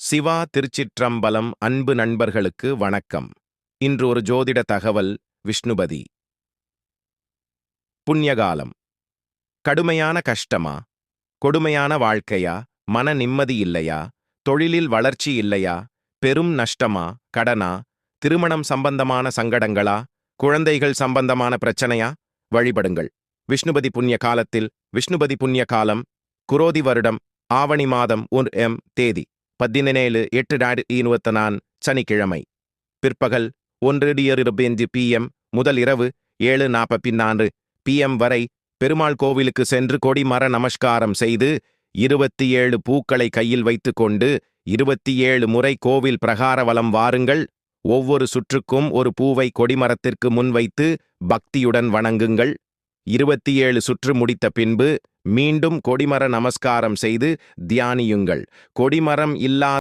சிவா திருச்சிற்றம்பலம் அன்பு நண்பர்களுக்கு வணக்கம். இன்று ஒரு ஜோதிட தகவல். விஷ்ணுபதி. புண்ணியகாலம். கடுமையான கஷ்டமா? கொடுமையான வாழ்க்கையா? மன நிம்மதி இல்லையா? தொழிலில் வளர்ச்சி இல்லையா? பெரும் நஷ்டமா? கடனா? திருமணம் சம்பந்தமான சங்கடங்களா? குழந்தைகள் சம்பந்தமான பிரச்சனையா? வழிபடுங்கள். விஷ்ணுபதி புண்ணிய காலத்தில். விஷ்ணுபதி புண்ணிய காலம் குரோதி வருடம் ஆவணி மாதம் 1 தேதி 17/8/2024 சனிக்கிழமை. பிற்பகல் 1:25 PM முதல் இரவு 7:44 PM வரை பெருமாள் கோவிலுக்கு சென்று கொடிமர நமஸ்காரம் செய்து 27 பூக்களை கையில் வைத்துக்கொண்டு 27 முறை கோவில் பிரகார வலம் வாருங்கள். ஒவ்வொரு சுற்றுக்கும் ஒரு பூவை கொடிமரத்திற்கு முன் வைத்து பக்தியுடன் வணங்குங்கள். 27 சுற்று முடித்த பின்பு மீண்டும் கொடிமர நமஸ்காரம் செய்து தியானியுங்கள். கொடிமரம் இல்லாத